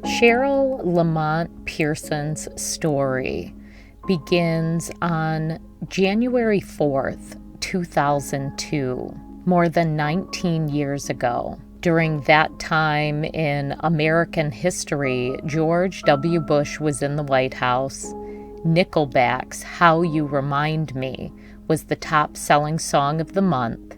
Cherryl Lamont Pearson's story begins on January 4th, 2002, more than 19 years ago. During that time in American history, George W. Bush was in the White House. Nickelback's How You Remind Me was the top-selling song of the month,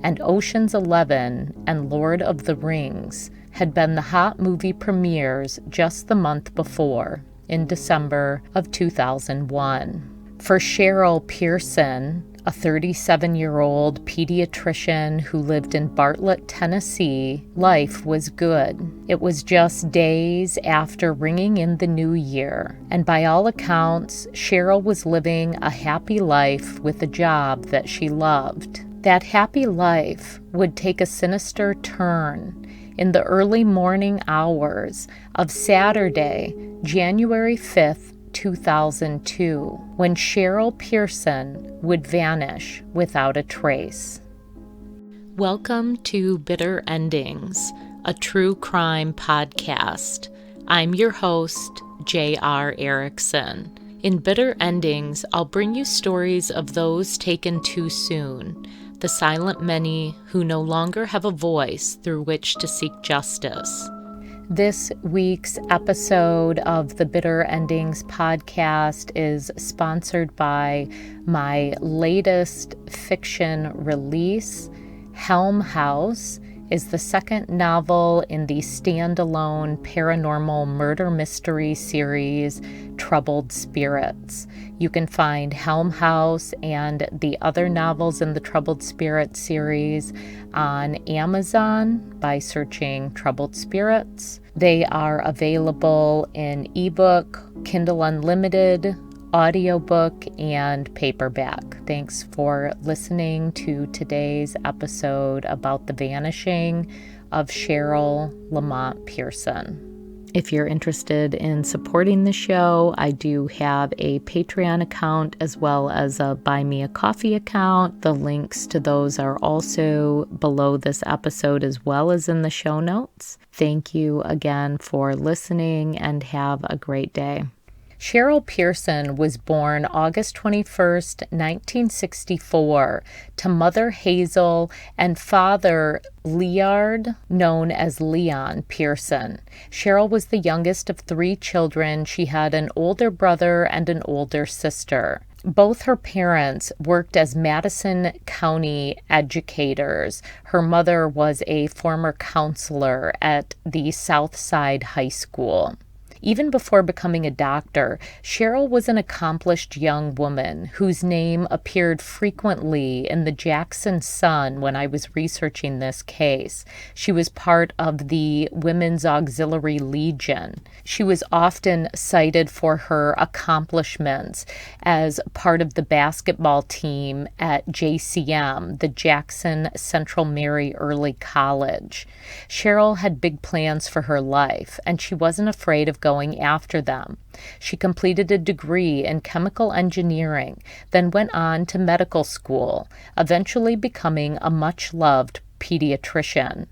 and Ocean's 11 and Lord of the Rings had been the hot movie premieres just the month before, in December of 2001. For Cherryl Pearson, a 37-year-old pediatrician who lived in Bartlett, Tennessee, life was good. It was just days after ringing in the new year, and by all accounts, Cherryl was living a happy life with a job that she loved. That happy life would take a sinister turn in the early morning hours of Saturday, January 5th, 2002, when Cherryl Pearson would vanish without a trace. Welcome to Bitter Endings, a true crime podcast. I'm your host, J.R. Erickson. In Bitter Endings, I'll bring you stories of those taken too soon, the silent many who no longer have a voice through which to seek justice. This week's episode of the Bitter Endings podcast is sponsored by my latest fiction release. Helm House is the second novel in the standalone paranormal murder mystery series Troubled Spirits. You can find Helm House and the other novels in the Troubled Spirits series on Amazon by searching Troubled Spirits. They are available in ebook, Kindle Unlimited, audiobook, and paperback. Thanks for listening to today's episode about the vanishing of Cherryl Lamont Pearson. If you're interested in supporting the show, I do have a Patreon account as well as a Buy Me a Coffee account. The links to those are also below this episode as well as in the show notes. Thank you again for listening and have a great day. Cherryl Pearson was born August 21st, 1964, to Mother Hazel and Father Leard, known as Leon Pearson. Cherryl was the youngest of three children. She had an older brother and an older sister. Both her parents worked as Madison County educators. Her mother was a former counselor at the Southside High School. Even before becoming a doctor, Cherryl was an accomplished young woman whose name appeared frequently in the Jackson Sun when I was researching this case. She was part of the Women's Auxiliary Legion. She was often cited for her accomplishments as part of the basketball team at JCM, the Jackson Central Mary Early College. Cherryl had big plans for her life, and she wasn't afraid of going after them. She completed a degree in chemical engineering, then went on to medical school, eventually becoming a much-loved pediatrician.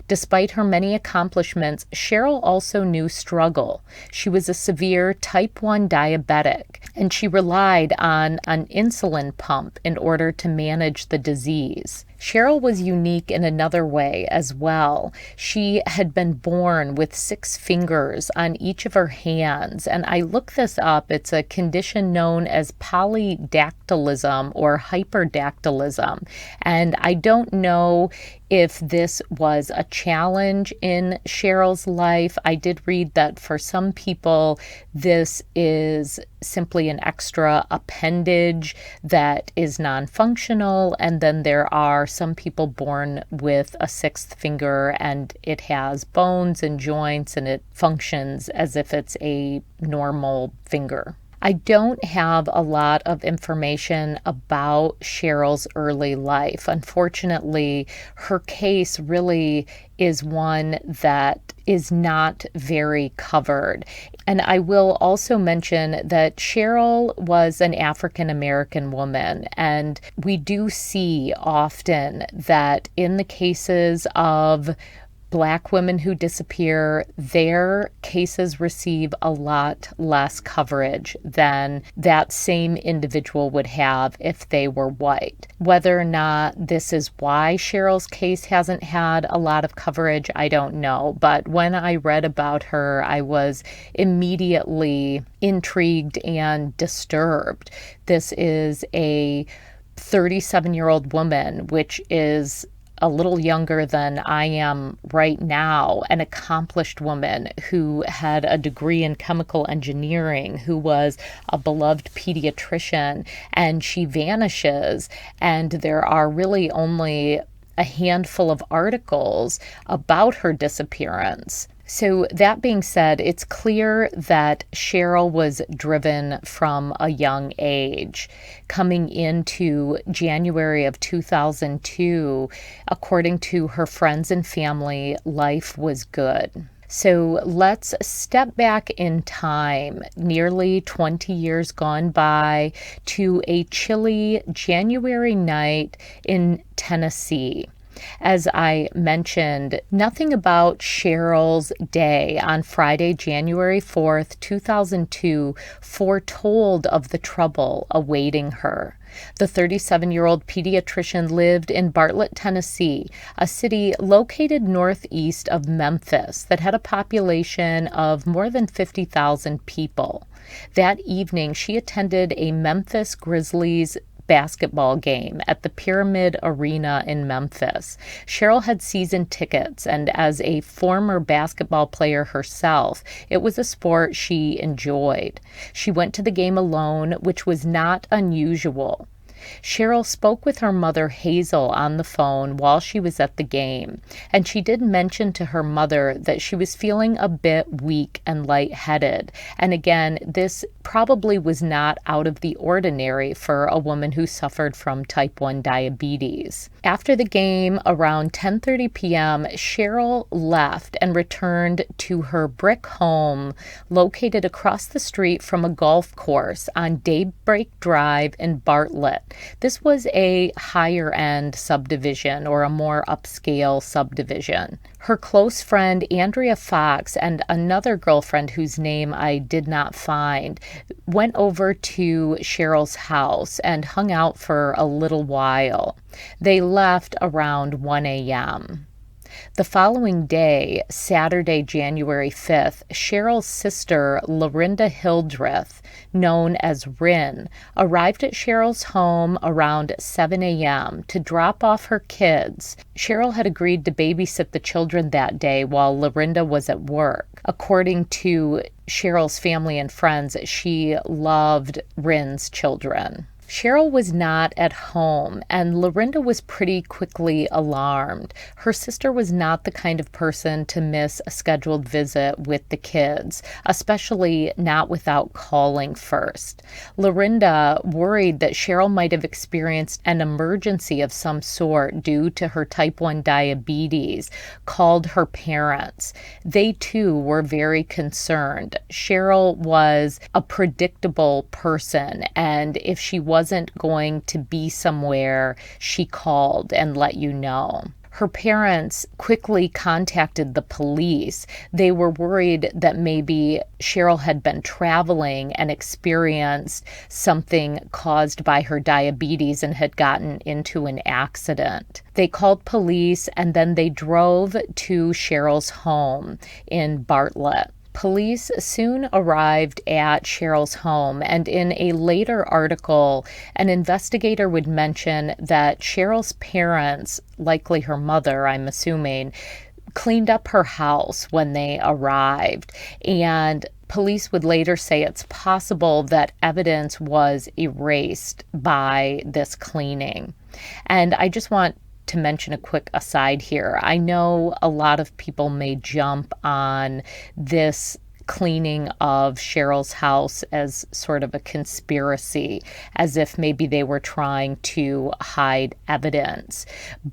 Despite her many accomplishments, Cherryl also knew struggle. She was a severe type 1 diabetic, and she relied on an insulin pump in order to manage the disease. Cherryl was unique in another way as well. She had been born with 6 fingers on each of her hands, and I looked this up. It's a condition known as polydactylism or hyperdactylism, and I don't know if this was a challenge in Cheryl's life. I did read that for some people, this is simply an extra appendage that is non-functional, and then there are some people born with a 6th finger and it has bones and joints and it functions as if it's a normal finger. I don't have a lot of information about Cheryl's early life. Unfortunately, her case really is one that is not very covered. And I will also mention that Cherryl was an African American woman, and we do see often that in the cases of Black women who disappear, their cases receive a lot less coverage than that same individual would have if they were white. Whether or not this is why Cheryl's case hasn't had a lot of coverage, I don't know. But when I read about her, I was immediately intrigued and disturbed. This is a 37-year-old woman, which is a little younger than I am right now, an accomplished woman who had a degree in chemical engineering, who was a beloved pediatrician, and she vanishes. And there are really only a handful of articles about her disappearance. So that being said, it's clear that Cherryl was driven from a young age. Coming into January of 2002, according to her friends and family, life was good. So let's step back in time, nearly 20 years gone by, to a chilly January night in Tennessee. As I mentioned, nothing about Cheryl's day on Friday, January 4th, 2002, foretold of the trouble awaiting her. The 37-year-old pediatrician lived in Bartlett, Tennessee, a city located northeast of Memphis that had a population of more than 50,000 people. That evening, she attended a Memphis Grizzlies basketball game at the Pyramid Arena in Memphis. Cherryl had season tickets, and as a former basketball player herself, it was a sport she enjoyed. She went to the game alone, which was not unusual. Cherryl spoke with her mother, Hazel, on the phone while she was at the game, and she did mention to her mother that she was feeling a bit weak and lightheaded. And again, this probably was not out of the ordinary for a woman who suffered from type 1 diabetes. After the game, around 10:30 p.m., Cherryl left and returned to her brick home located across the street from a golf course on Daybreak Drive in Bartlett. This was a higher-end subdivision, or a more upscale subdivision. Her close friend, Andrea Fox, and another girlfriend whose name I did not find, went over to Cheryl's house and hung out for a little while. They left around 1 a.m. The following day, Saturday, January 5th, Cheryl's sister, Lorinda Hildreth, known as Rin, arrived at Cheryl's home around 7 a.m. to drop off her kids. Cherryl had agreed to babysit the children that day while Lorinda was at work. According to Cheryl's family and friends, she loved Rin's children. Cherryl was not at home, and Lorinda was pretty quickly alarmed. Her sister was not the kind of person to miss a scheduled visit with the kids, especially not without calling first. Lorinda, worried that Cherryl might have experienced an emergency of some sort due to her type 1 diabetes, called her parents. They too were very concerned. Cherryl was a predictable person, and if she wasn't going to be somewhere, she called and let you know. Her parents quickly contacted the police. They were worried that maybe Cherryl had been traveling and experienced something caused by her diabetes and had gotten into an accident. They called police, and then they drove to Cheryl's home in Bartlett. Police soon arrived at Cheryl's home, and in a later article, an investigator would mention that Cheryl's parents, likely her mother, I'm assuming, cleaned up her house when they arrived. And police would later say it's possible that evidence was erased by this cleaning. And I just want to mention a quick aside here. I know a lot of people may jump on this cleaning of Cheryl's house as sort of a conspiracy, as if maybe they were trying to hide evidence.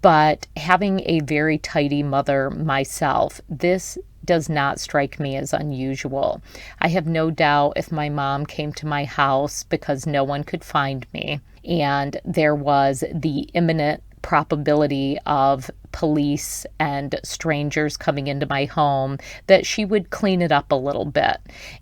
But having a very tidy mother myself, this does not strike me as unusual. I have no doubt if my mom came to my house because no one could find me, and there was the imminent probability of police and strangers coming into my home, that she would clean it up a little bit.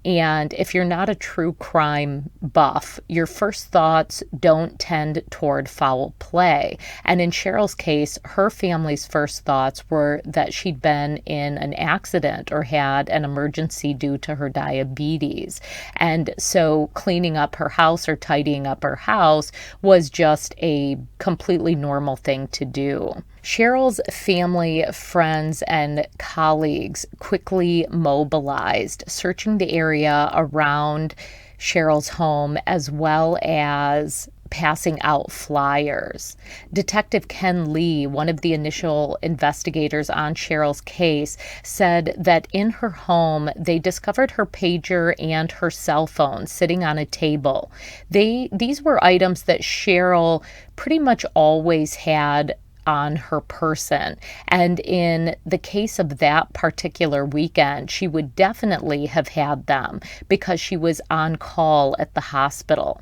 And if you're not a true crime buff, your first thoughts don't tend toward foul play. And in Cheryl's case, her family's first thoughts were that she'd been in an accident or had an emergency due to her diabetes. And so cleaning up her house or tidying up her house was just a completely normal thing to do. Cheryl's family, friends, and colleagues quickly mobilized, searching the area around Cheryl's home as well as passing out flyers. Detective Ken Lee, one of the initial investigators on Cheryl's case, said that in her home, they discovered her pager and her cell phone sitting on a table. These were items that Cheryle pretty much always had on her person. And in the case of that particular weekend, she would definitely have had them because she was on call at the hospital.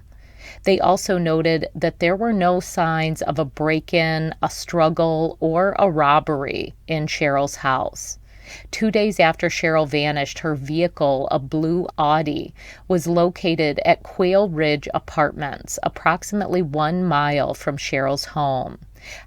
They also noted that there were no signs of a break-in, a struggle, or a robbery in Cheryl's house. 2 days after Cheryle vanished, her vehicle, a blue Audi, was located at Quail Ridge Apartments, approximately 1 mile from Cheryl's home.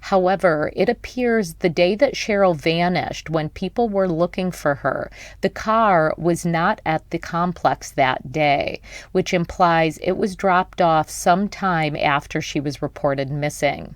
However, it appears the day that Cheryle vanished, when people were looking for her, the car was not at the complex that day, which implies it was dropped off sometime after she was reported missing.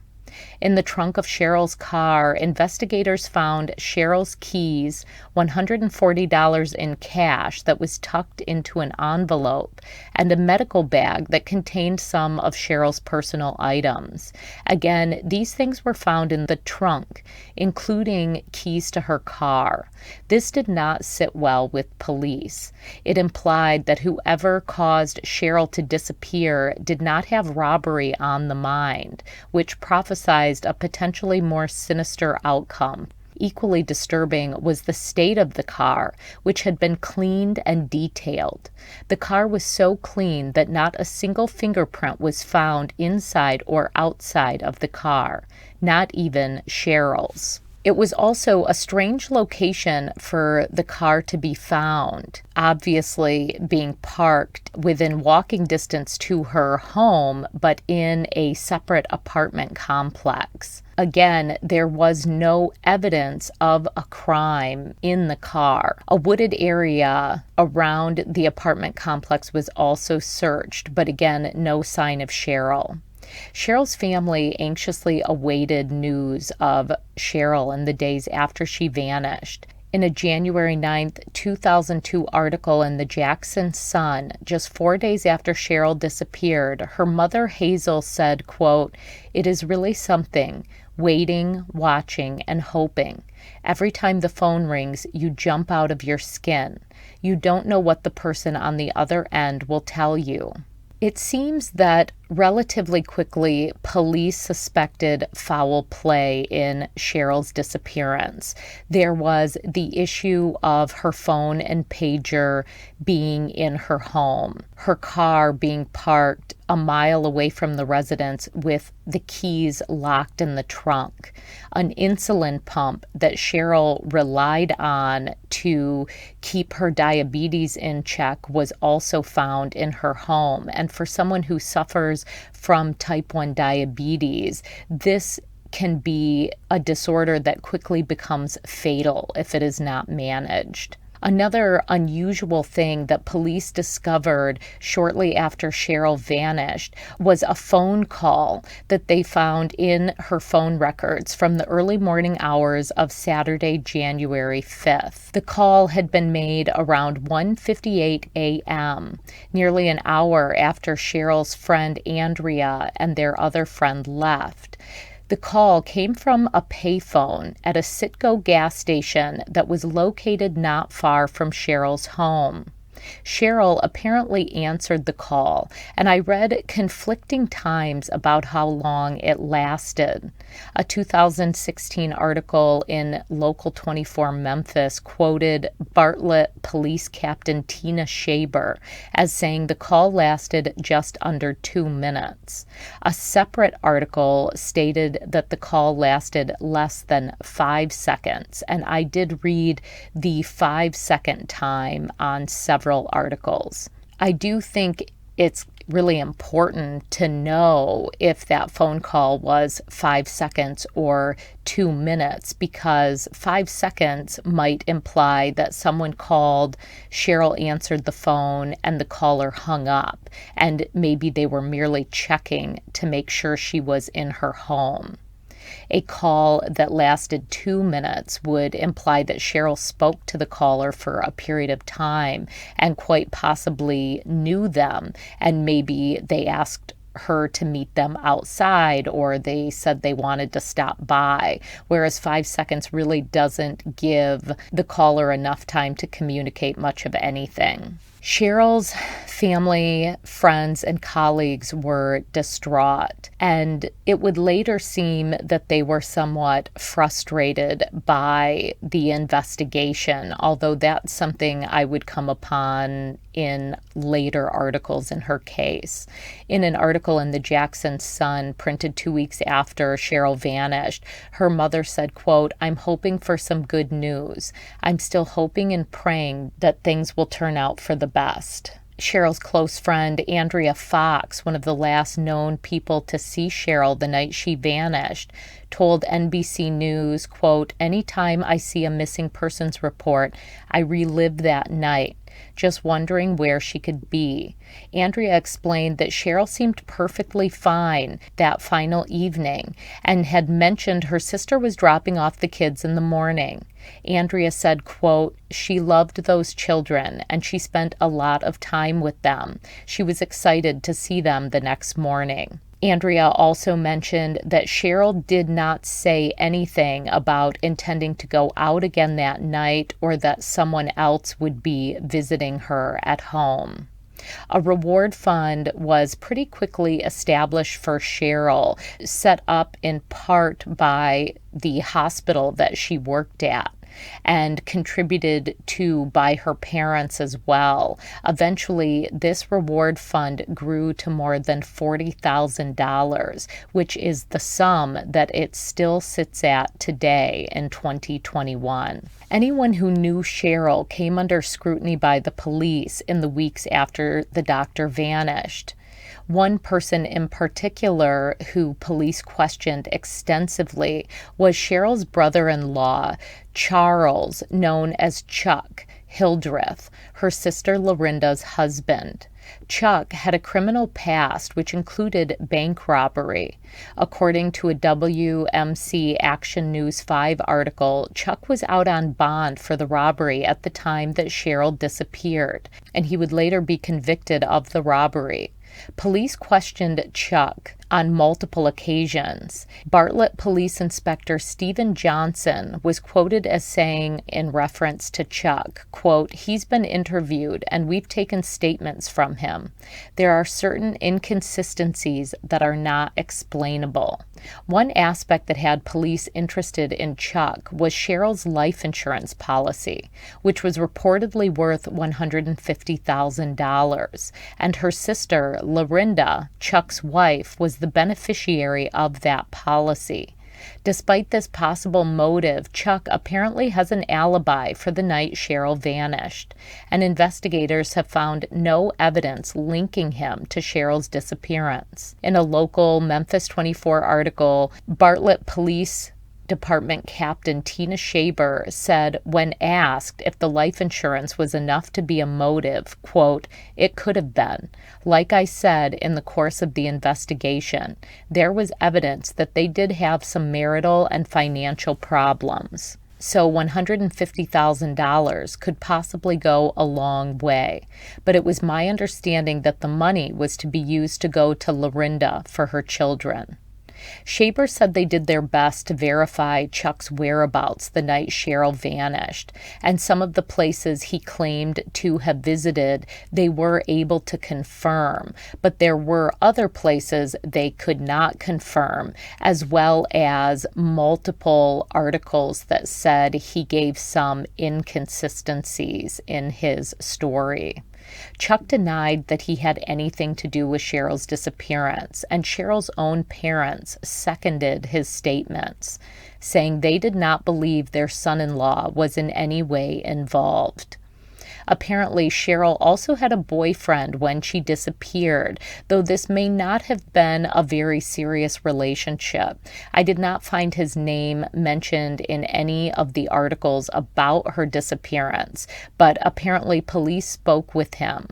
In the trunk of Cheryle's car, investigators found Cheryl's keys, $140 in cash that was tucked into an envelope, and a medical bag that contained some of Cheryl's personal items. Again, these things were found in the trunk, including keys to her car. This did not sit well with police. It implied that whoever caused Cheryle to disappear did not have robbery on the mind, which prophesied a potentially more sinister outcome. Equally disturbing was the state of the car, which had been cleaned and detailed. The car was so clean that not a single fingerprint was found inside or outside of the car, not even Cheryle's. It was also a strange location for the car to be found, obviously being parked within walking distance to her home, but in a separate apartment complex. Again, there was no evidence of a crime in the car. A wooded area around the apartment complex was also searched, but again, no sign of Cheryle. Cheryle's family anxiously awaited news of Cheryle in the days after she vanished. In a January 9, 2002 article in the Jackson Sun, just 4 days after Cheryle disappeared, her mother Hazel said, quote, "It is really something, waiting, watching, and hoping. Every time the phone rings, you jump out of your skin. You don't know what the person on the other end will tell you." It seems that relatively quickly, police suspected foul play in Cheryle's disappearance. There was the issue of her phone and pager being in her home, her car being parked a mile away from the residence with the keys locked in the trunk, an insulin pump that Cheryle relied on to keep her diabetes in check was also found in her home. And for someone who suffers from type 1 diabetes, this can be a disorder that quickly becomes fatal if it is not managed. Another unusual thing that police discovered shortly after Cheryle vanished was a phone call that they found in her phone records from the early morning hours of Saturday, January 5th. The call had been made around 1:58 a.m., nearly an hour after Cheryle's friend Andrea and their other friend left. The call came from a payphone at a Citgo gas station that was located not far from Cheryle's home. Cherryl apparently answered the call, and I read conflicting times about how long it lasted. A 2016 article in Local 24 Memphis quoted Bartlett Police Captain Tina Shaber as saying the call lasted just under 2 minutes. A separate article stated that the call lasted less than 5 seconds, and I did read the 5-second time on several articles. I do think it's really important to know if that phone call was 5 seconds or 2 minutes, because 5 seconds might imply that someone called, Cherryl answered the phone, and the caller hung up, and maybe they were merely checking to make sure she was in her home. A call that lasted 2 minutes would imply that Cherryl spoke to the caller for a period of time and quite possibly knew them, and maybe they asked her to meet them outside, or they said they wanted to stop by, whereas 5 seconds really doesn't give the caller enough time to communicate much of anything. Cheryl's family, friends, and colleagues were distraught, and it would later seem that they were somewhat frustrated by the investigation, although that's something I would come upon in later articles in her case. In an article in the Jackson Sun printed 2 weeks after Cherryl vanished, her mother said, quote, "I'm hoping for some good news. I'm still hoping and praying that things will turn out for the best." Cheryl's close friend, Andrea Fox, one of the last known people to see Cherryl the night she vanished, told NBC News, quote, "Anytime I see a missing persons report, I relive that night, just wondering where she could be." Andrea explained that Cherryl seemed perfectly fine that final evening and had mentioned her sister was dropping off the kids in the morning. Andrea said, quote, "She loved those children and she spent a lot of time with them. She was excited to see them the next morning." Andrea also mentioned that Cherryl did not say anything about intending to go out again that night or that someone else would be visiting her at home. A reward fund was pretty quickly established for Cherryl, set up in part by the hospital that she worked at, and contributed to by her parents as well. Eventually, this reward fund grew to more than $40,000, which is the sum that it still sits at today in 2021. Anyone who knew Cherryl came under scrutiny by the police in the weeks after the doctor vanished. One person in particular who police questioned extensively was Cheryl's brother-in-law, Charles, known as Chuck Hildreth, her sister Lorinda's husband. Chuck had a criminal past which included bank robbery. According to a WMC Action News 5 article, Chuck was out on bond for the robbery at the time that Cherryl disappeared, and he would later be convicted of the robbery. Police questioned Chuck on multiple occasions. Bartlett Police Inspector Stephen Johnson was quoted as saying in reference to Chuck, quote, "He's been interviewed and we've taken statements from him. There are certain inconsistencies that are not explainable." One aspect that had police interested in Chuck was Cheryl's life insurance policy, which was reportedly worth $150,000, and her sister, Lorinda, Chuck's wife, was the beneficiary of that policy. Despite this possible motive, Chuck apparently has an alibi for the night Cherryl vanished, and investigators have found no evidence linking him to Cheryl's disappearance. In a local Memphis 24 article, Bartlett Police Department Captain Tina Shaber said when asked if the life insurance was enough to be a motive, quote, "It could have been. Like I said in the course of the investigation, there was evidence that they did have some marital and financial problems. So $150,000 could possibly go a long way, but it was my understanding that the money was to be used to go to Lorinda for her children." Shaber said they did their best to verify Chuck's whereabouts the night Cherryl vanished, and some of the places he claimed to have visited they were able to confirm, but there were other places they could not confirm, as well as multiple articles that said he gave some inconsistencies in his story. Chuck denied that he had anything to do with Cheryl's disappearance, and Cheryl's own parents seconded his statements, saying they did not believe their son-in-law was in any way involved. Apparently, Cherryl also had a boyfriend when she disappeared, though this may not have been a very serious relationship. I did not find his name mentioned in any of the articles about her disappearance, but apparently police spoke with him.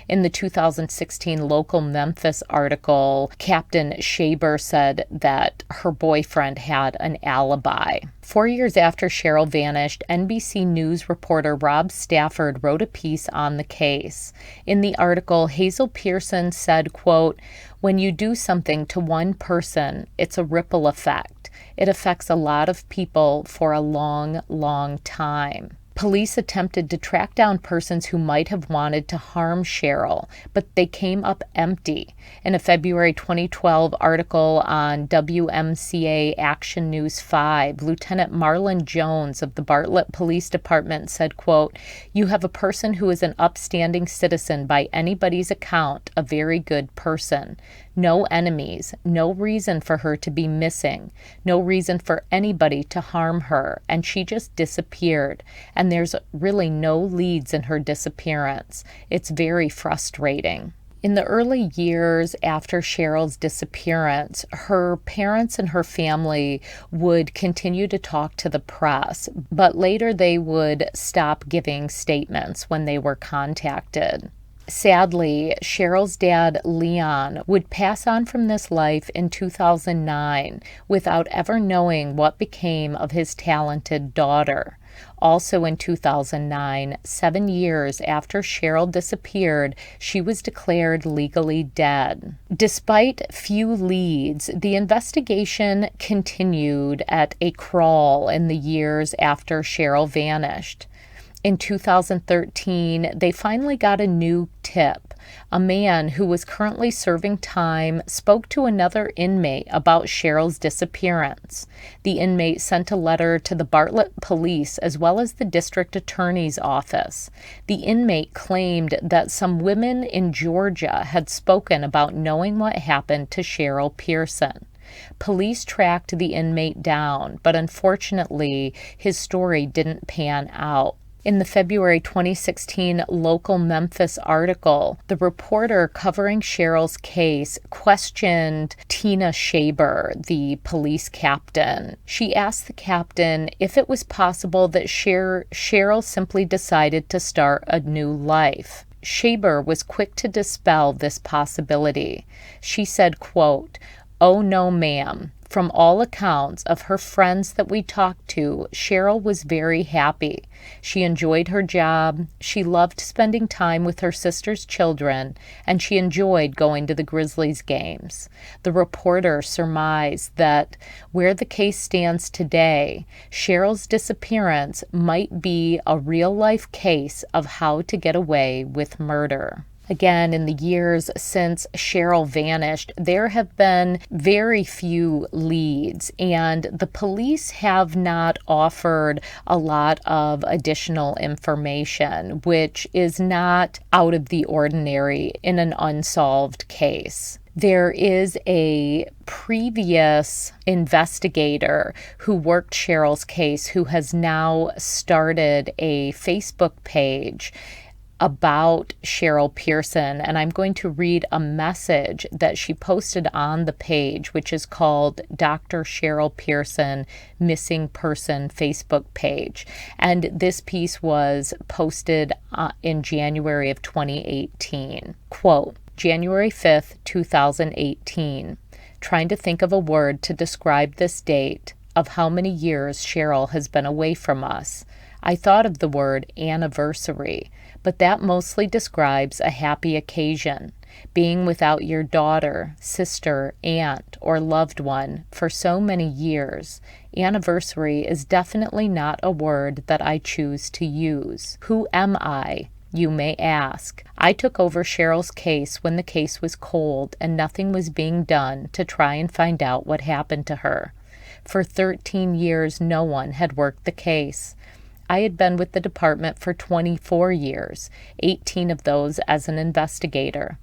In the 2016 local Memphis article, Captain Shaber said that her boyfriend had an alibi. 4 years after Cherryl vanished, NBC News reporter Rob Stafford wrote a piece on the case. In the article, Hazel Pearson said, quote, "When you do something to one person, it's a ripple effect. It affects a lot of people for a long, long time." Police attempted to track down persons who might have wanted to harm Cherryl, but they came up empty. In a February 2012 article on WMCA Action News 5, Lieutenant Marlon Jones of the Bartlett Police Department said, quote, "You have a person who is an upstanding citizen by anybody's account, a very good person. No enemies, no reason for her to be missing, no reason for anybody to harm her, and she just disappeared. And there's really no leads in her disappearance. It's very frustrating." In the early years after Cheryl's disappearance, her parents and her family would continue to talk to the press, but later they would stop giving statements when they were contacted. Sadly, Cheryl's dad, Leon, would pass on from this life in 2009 without ever knowing what became of his talented daughter. Also in 2009, 7 years after Cherryl disappeared, she was declared legally dead. Despite few leads, the investigation continued at a crawl in the years after Cherryl vanished. In 2013, they finally got a new tip. A man who was currently serving time spoke to another inmate about Cheryl's disappearance. The inmate sent a letter to the Bartlett police as well as the district attorney's office. The inmate claimed that some women in Georgia had spoken about knowing what happened to Cherryl Pearson. Police tracked the inmate down, but unfortunately, his story didn't pan out. In the February 2016 local Memphis article, the reporter covering Cheryl's case questioned Tina Shaber, the police captain. She asked the captain if it was possible that Cherryl simply decided to start a new life. Shaber was quick to dispel this possibility. She said, quote, "Oh no, ma'am. From all accounts of her friends that we talked to, Cherryl was very happy. She enjoyed her job, she loved spending time with her sister's children, and she enjoyed going to the Grizzlies games." The reporter surmised that where the case stands today, Cheryl's disappearance might be a real-life case of how to get away with murder. Again, in the years since Cherryl vanished, there have been very few leads, and the police have not offered a lot of additional information, which is not out of the ordinary in an unsolved case. There is a previous investigator who worked Cheryl's case who has now started a Facebook page about Cherryl Pearson, and I'm going to read a message that she posted on the page, which is called Dr. Cherryl Pearson Missing Person Facebook page. And this piece was posted in January of 2018. Quote, January 5th, 2018. Trying to think of a word to describe this date of how many years Cherryl has been away from us. I thought of the word anniversary, but that mostly describes a happy occasion, being without your daughter, sister, aunt, or loved one for so many years. Anniversary is definitely not a word that I choose to use. Who am I, you may ask? I took over Cheryl's case when the case was cold and nothing was being done to try and find out what happened to her. For 13 years, no one had worked the case. I had been with the department for 24 years, 18 of those as an investigator.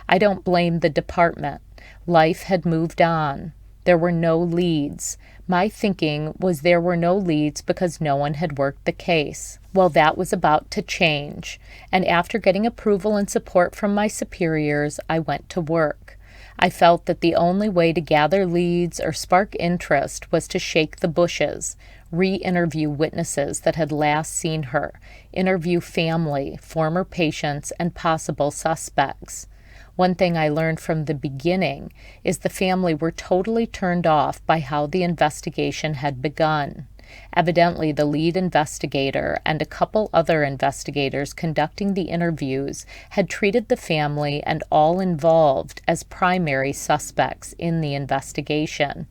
I don't blame the department. Life had moved on. There were no leads. My thinking was there were no leads because no one had worked the case. Well, that was about to change, and after getting approval and support from my superiors, I went to work. I felt that the only way to gather leads or spark interest was to shake the bushes, re-interview witnesses that had last seen her, interview family, former patients, and possible suspects. One thing I learned from the beginning is the family were totally turned off by how the investigation had begun. Evidently, the lead investigator and a couple other investigators conducting the interviews had treated the family and all involved as primary suspects in the investigation.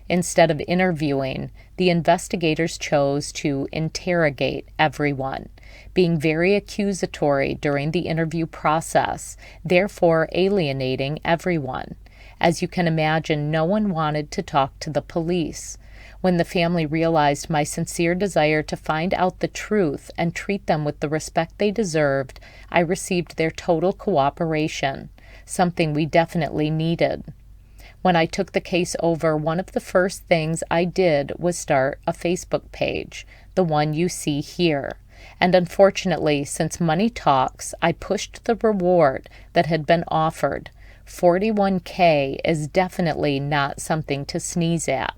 Instead of interviewing, the investigators chose to interrogate everyone, being very accusatory during the interview process, therefore alienating everyone. As you can imagine, no one wanted to talk to the police. When the family realized my sincere desire to find out the truth and treat them with the respect they deserved, I received their total cooperation, something we definitely needed. When I took the case over, one of the first things I did was start a Facebook page, the one you see here. And unfortunately, since money talks, I pushed the reward that had been offered. $41K is definitely not something to sneeze at.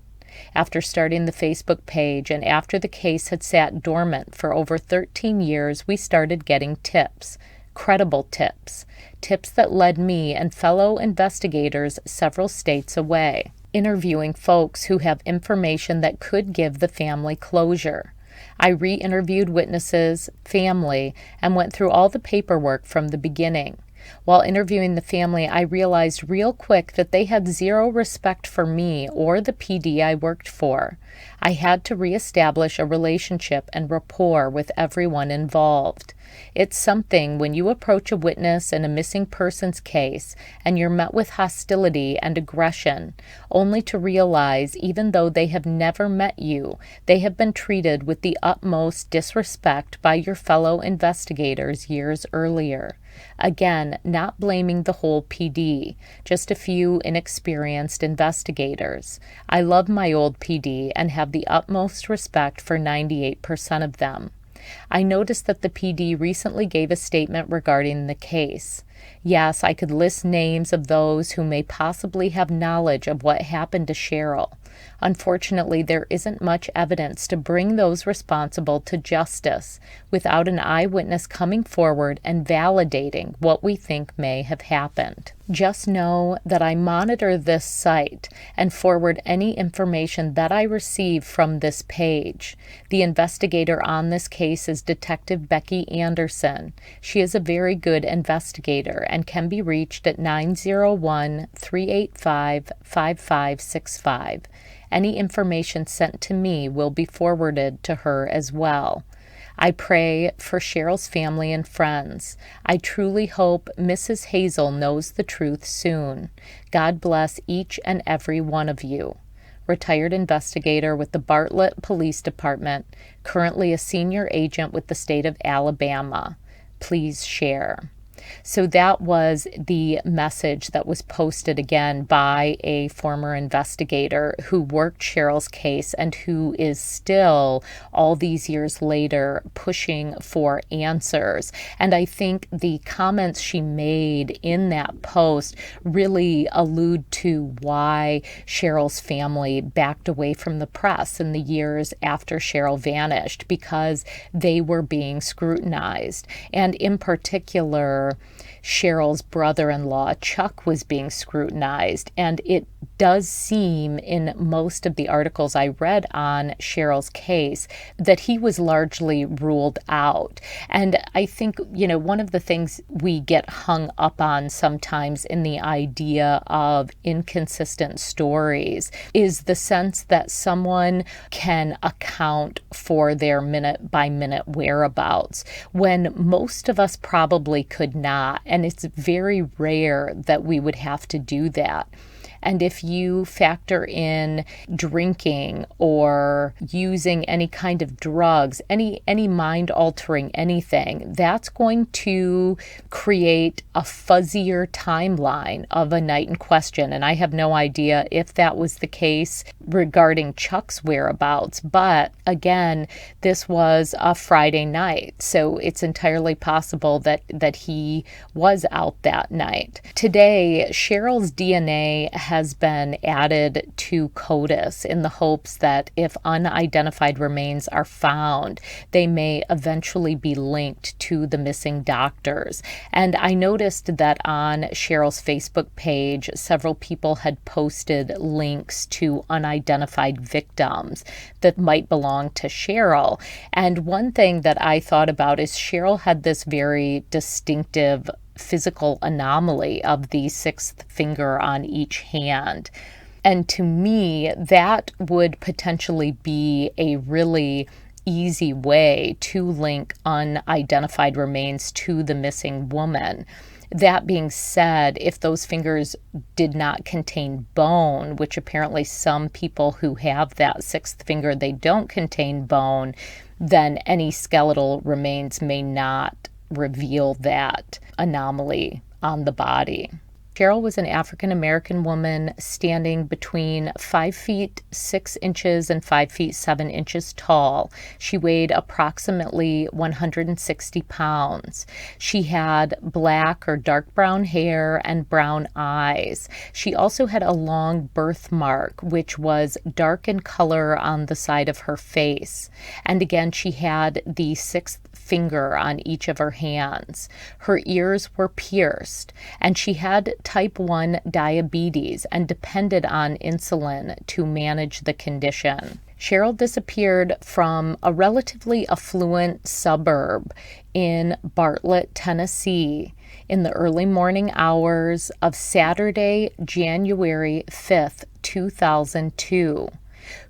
After starting the Facebook page and after the case had sat dormant for over 13 years, we started getting tips. Credible tips that led me and fellow investigators several states away, interviewing folks who have information that could give the family closure. I re-interviewed witnesses, family, and went through all the paperwork from the beginning. While interviewing the family, I realized real quick that they had zero respect for me or the PD I worked for. I had to reestablish a relationship and rapport with everyone involved. It's something when you approach a witness in a missing persons case and you're met with hostility and aggression, only to realize even though they have never met you, they have been treated with the utmost disrespect by your fellow investigators years earlier. Again, not blaming the whole PD, just a few inexperienced investigators. I love my old PD and have the utmost respect for 98% of them. I noticed that the PD recently gave a statement regarding the case. Yes, I could list names of those who may possibly have knowledge of what happened to Cherryl. Unfortunately, there isn't much evidence to bring those responsible to justice without an eyewitness coming forward and validating what we think may have happened. Just know that I monitor this site and forward any information that I receive from this page. The investigator on this case is Detective Becky Anderson. She is a very good investigator and can be reached at 901-385-5565. Any information sent to me will be forwarded to her as well. I pray for Cheryl's family and friends. I truly hope Mrs. Hazel knows the truth soon. God bless each and every one of you. Retired investigator with the Bartlett Police Department, currently a senior agent with the state of Alabama. Please share. So that was the message that was posted again by a former investigator who worked Cheryl's case and who is still, all these years later, pushing for answers. And I think the comments she made in that post really allude to why Cheryl's family backed away from the press in the years after Cherryl vanished, because they were being scrutinized. And in particular, Cheryl's brother-in-law, Chuck, was being scrutinized, and it does seem in most of the articles I read on Cheryl's case that he was largely ruled out. And I think, one of the things we get hung up on sometimes in the idea of inconsistent stories is the sense that someone can account for their minute-by-minute whereabouts when most of us probably could not. And it's very rare that we would have to do that. And if you factor in drinking or using any kind of drugs, any mind-altering anything, that's going to create a fuzzier timeline of a night in question. And I have no idea if that was the case regarding Chuck's whereabouts. But again, this was a Friday night, so it's entirely possible that he was out that night. Today, Cheryl's DNA has been added to CODIS in the hopes that if unidentified remains are found, they may eventually be linked to the missing doctors. And I noticed that on Cheryl's Facebook page, several people had posted links to unidentified victims that might belong to Cheryle. And one thing that I thought about is Cheryle had this very distinctive physical anomaly of the sixth finger on each hand. And to me, that would potentially be a really easy way to link unidentified remains to the missing woman. That being said, if those fingers did not contain bone, which apparently some people who have that sixth finger, they don't contain bone, then any skeletal remains may not reveal that anomaly on the body. Cheryle was an African-American woman standing between 5 feet 6 inches and 5 feet 7 inches tall. She weighed approximately 160 pounds. She had black or dark brown hair and brown eyes. She also had a long birthmark, which was dark in color on the side of her face. And again, she had the sixth finger on each of her hands. Her ears were pierced, and she had type 1 diabetes and depended on insulin to manage the condition. Cheryle disappeared from a relatively affluent suburb in Bartlett, Tennessee, in the early morning hours of Saturday, January 5th, 2002.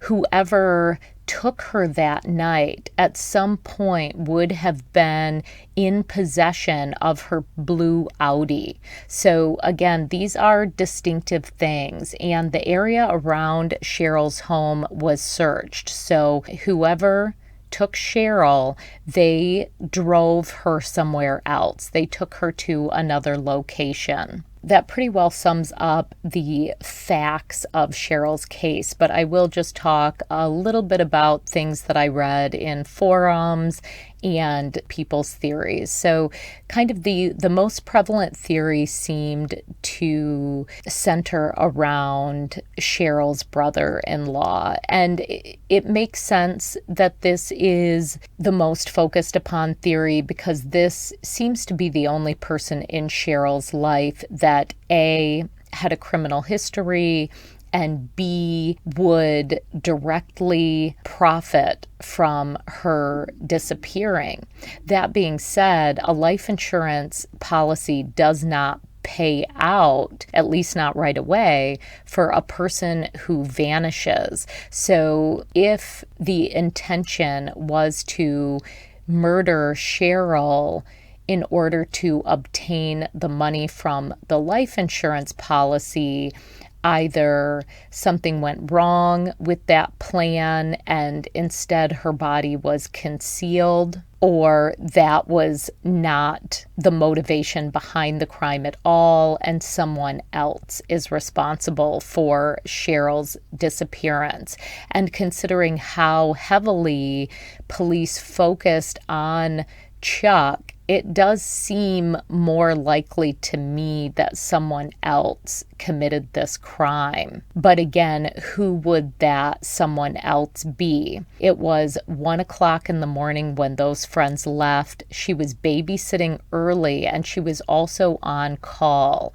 Whoever took her that night at some point would have been in possession of her blue Audi. So again, these are distinctive things, and the area around Cheryle's home was searched. So whoever took Cheryle, they drove her somewhere else. They took her to another location. That pretty well sums up the facts of Cheryle's case, but I will just talk a little bit about things that I read in forums and people's theories. So kind of the most prevalent theory seemed to center around Cheryle's brother-in-law. And it makes sense that this is the most focused upon theory because this seems to be the only person in Cheryle's life that A, had a criminal history, and B, would directly profit from her disappearing. That being said, a life insurance policy does not pay out, at least not right away, for a person who vanishes. So if the intention was to murder Cheryle in order to obtain the money from the life insurance policy, either something went wrong with that plan and instead her body was concealed, or that was not the motivation behind the crime at all and someone else is responsible for Cheryle's disappearance. And considering how heavily police focused on Chuck, it does seem more likely to me that someone else committed this crime. But again, who would that someone else be? It was 1 o'clock in the morning when those friends left. She was babysitting early and she was also on call.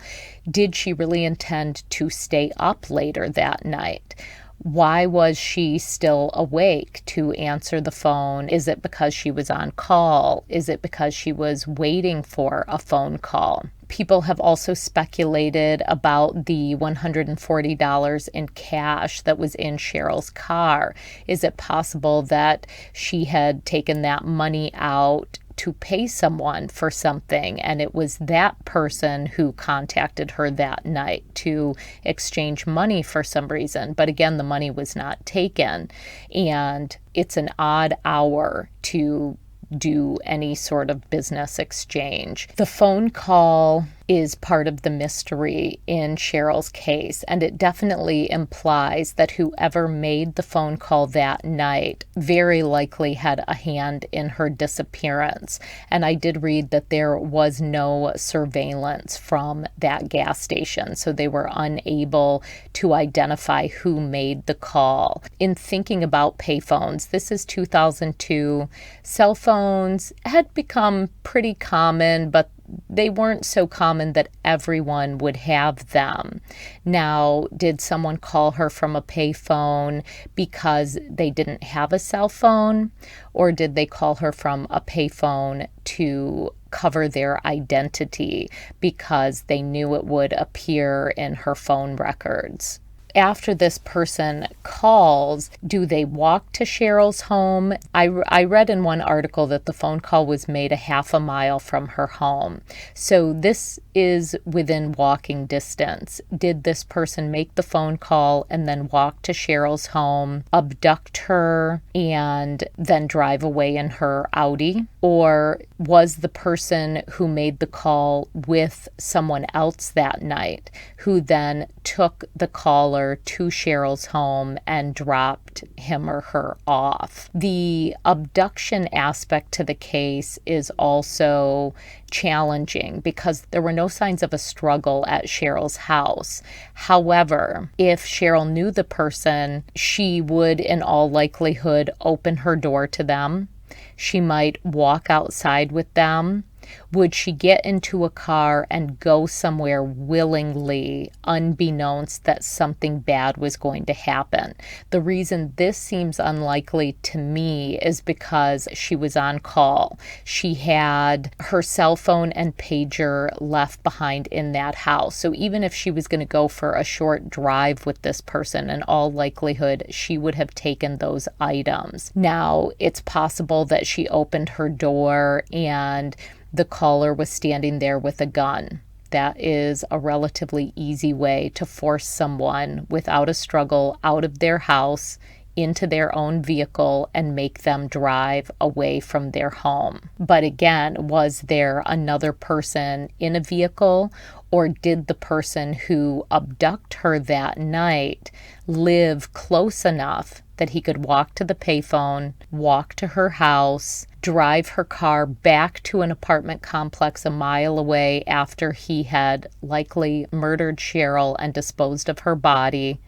Did she really intend to stay up later that night? Why was she still awake to answer the phone? Is it because she was on call? Is it because she was waiting for a phone call? People have also speculated about the $140 in cash that was in Cheryl's car. Is it possible that she had taken that money out to pay someone for something, and it was that person who contacted her that night to exchange money for some reason? But again, the money was not taken, and it's an odd hour to do any sort of business exchange. The phone call is part of the mystery in Cheryl's case, and it definitely implies that whoever made the phone call that night very likely had a hand in her disappearance. And I did read that there was no surveillance from that gas station, so they were unable to identify who made the call. In thinking about payphones, this is 2002. Cell phones had become pretty common, but they weren't so common that everyone would have them. Now, did someone call her from a payphone because they didn't have a cell phone? Or did they call her from a payphone to cover their identity because they knew it would appear in her phone records? After this person calls, do they walk to Cheryl's home? I read in one article that the phone call was made a half a mile from her home. So this is within walking distance. Did this person make the phone call and then walk to Cheryl's home, abduct her, and then drive away in her Audi? Or was the person who made the call with someone else that night, who then took the caller to Cheryl's home and dropped him or her off? The abduction aspect to the case is also challenging because there were no signs of a struggle at Cheryl's house. However, if Cheryle knew the person, she would in all likelihood open her door to them. She might walk outside with them. Would she get into a car and go somewhere willingly, unbeknownst that something bad was going to happen? The reason this seems unlikely to me is because she was on call. She had her cell phone and pager left behind in that house. So even if she was going to go for a short drive with this person, in all likelihood, she would have taken those items. Now, it's possible that she opened her door and the caller was standing there with a gun. That is a relatively easy way to force someone without a struggle out of their house into their own vehicle and make them drive away from their home. But again, was there another person in a vehicle, or did the person who abducted her that night live close enough that he could walk to the payphone, walk to her house, drive her car back to an apartment complex a mile away after he had likely murdered Cheryle and disposed of her body,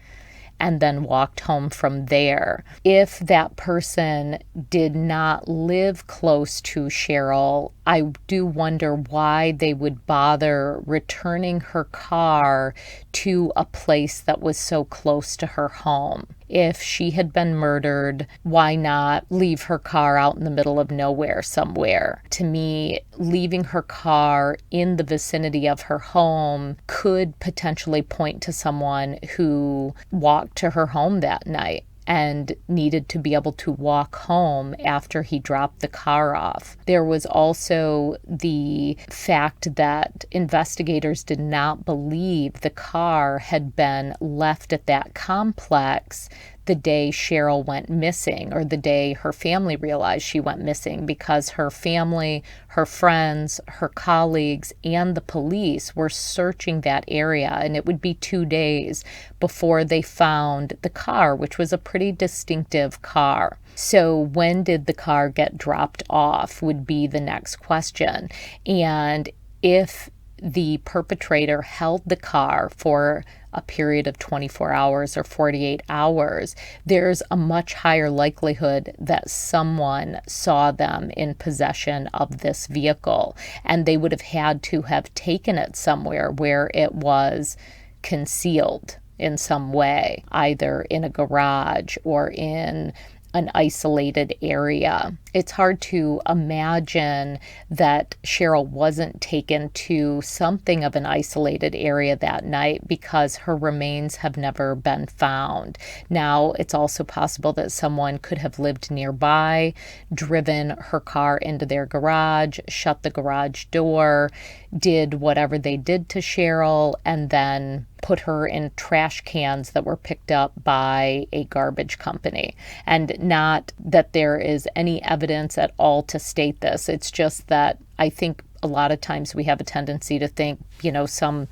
and then walked home from there? If that person did not live close to Cheryle, I do wonder why they would bother returning her car to a place that was so close to her home. If she had been murdered, why not leave her car out in the middle of nowhere somewhere? To me, leaving her car in the vicinity of her home could potentially point to someone who walked to her home that night and needed to be able to walk home after he dropped the car off. There was also the fact that investigators did not believe the car had been left at that complex the day Cherryl went missing, or the day her family realized she went missing, because her family, her friends, her colleagues, and the police were searching that area, and it would be 2 days before they found the car, which was a pretty distinctive car. So when did the car get dropped off would be the next question. And if the perpetrator held the car for a period of 24 hours or 48 hours, there's a much higher likelihood that someone saw them in possession of this vehicle, and they would have had to have taken it somewhere where it was concealed in some way, either in a garage or in an isolated area. It's hard to imagine that Cherryl wasn't taken to something of an isolated area that night, because her remains have never been found. Now, it's also possible that someone could have lived nearby, driven her car into their garage, shut the garage door, did whatever they did to Cherryl, and then put her in trash cans that were picked up by a garbage company. And not that there is any evidence at all to state this. It's just that I think a lot of times we have a tendency to think, some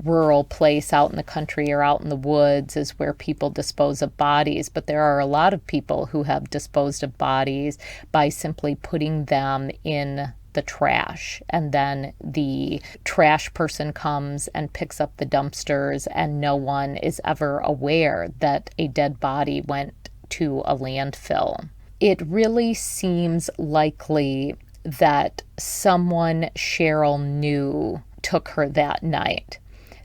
rural place out in the country or out in the woods is where people dispose of bodies. But there are a lot of people who have disposed of bodies by simply putting them in the trash, and then the trash person comes and picks up the dumpsters, and no one is ever aware that a dead body went to a landfill. It really seems likely that someone Cherryl knew took her that night.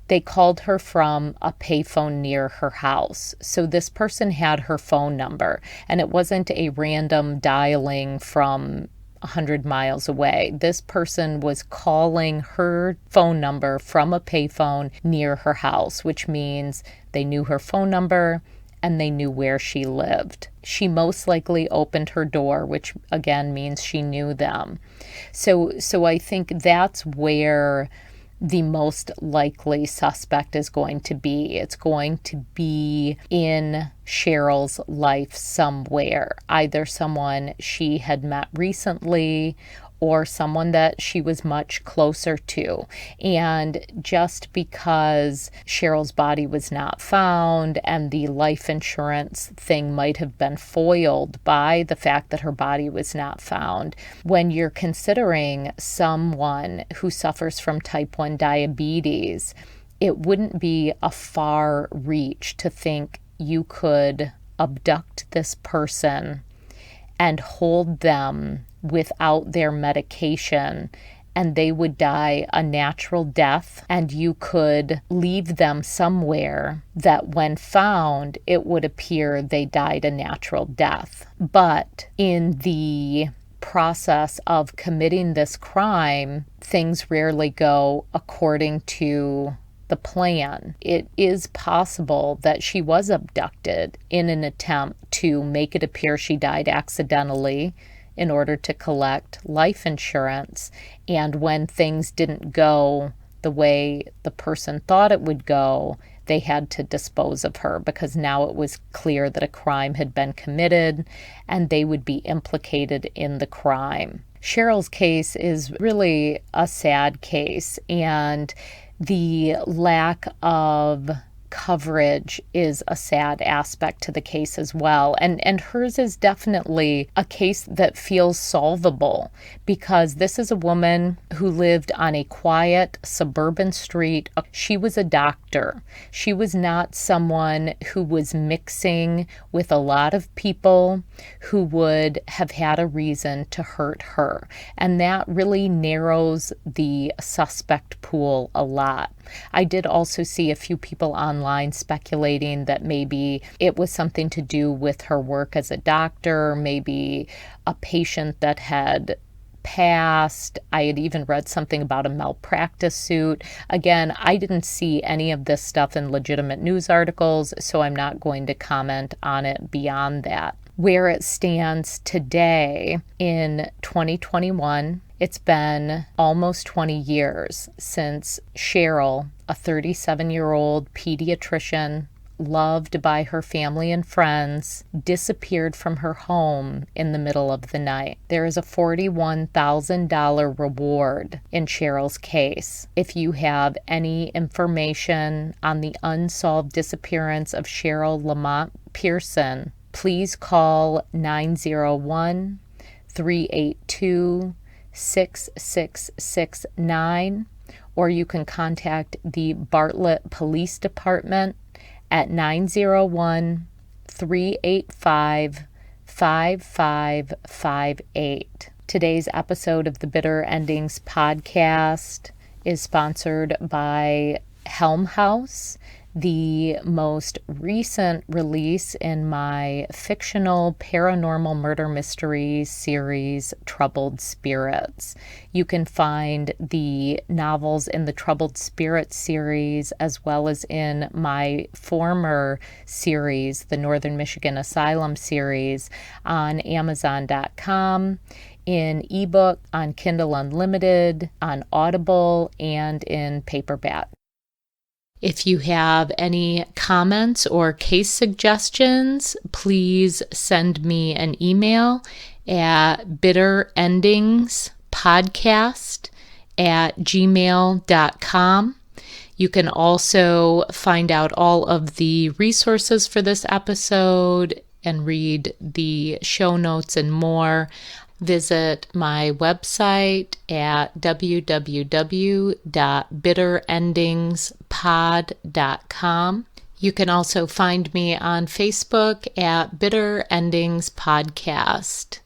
They called her from a payphone near her house. So this person had her phone number, and it wasn't a random dialing from 100 miles away. This person was calling her phone number from a payphone near her house, which means they knew her phone number and they knew where she lived. She most likely opened her door, which again means she knew them. So I think that's where the most likely suspect is going to be. It's going to be in Cheryl's life somewhere, either someone she had met recently or someone that she was much closer to. And just because Cheryl's body was not found and the life insurance thing might have been foiled by the fact that her body was not found, when you're considering someone who suffers from type 1 diabetes, it wouldn't be a far reach to think you could abduct this person and hold them without their medication, and they would die a natural death, and you could leave them somewhere that when found, it would appear they died a natural death. But in the process of committing this crime, things rarely go according to the plan. It is possible that she was abducted in an attempt to make it appear she died accidentally in order to collect life insurance. And when things didn't go the way the person thought it would go, they had to dispose of her because now it was clear that a crime had been committed and they would be implicated in the crime. Cheryl's case is really a sad case, and the lack of coverage is a sad aspect to the case as well. And hers is definitely a case that feels solvable, because this is a woman who lived on a quiet suburban street. She was a doctor. She was not someone who was mixing with a lot of people who would have had a reason to hurt her. And that really narrows the suspect pool a lot. I did also see a few people online speculating that maybe it was something to do with her work as a doctor, maybe a patient that had passed. I had even read something about a malpractice suit. Again, I didn't see any of this stuff in legitimate news articles, so I'm not going to comment on it beyond that. Where it stands today in 2021, it's been almost 20 years since Cherryl, a 37-year-old pediatrician, loved by her family and friends, disappeared from her home in the middle of the night. There is a $41,000 reward in Cheryl's case. If you have any information on the unsolved disappearance of Cherryl Lamont Pearson, please call 901-382-6669, or you can contact the Bartlett Police Department at 901-385-5558. Today's episode of the Bitter Endings podcast is sponsored by Helm House, the most recent release in my fictional paranormal murder mystery series, Troubled Spirits. You can find the novels in the Troubled Spirits series as well as in my former series, the Northern Michigan Asylum series, on Amazon.com, in ebook, on Kindle Unlimited, on Audible, and in paperback. If you have any comments or case suggestions, please send me an email at bitterendingspodcast@gmail.com. You can also find out all of the resources for this episode and read the show notes and more. Visit my website at www.bitterendingspod.com. You can also find me on Facebook at Bitter Endings Podcast.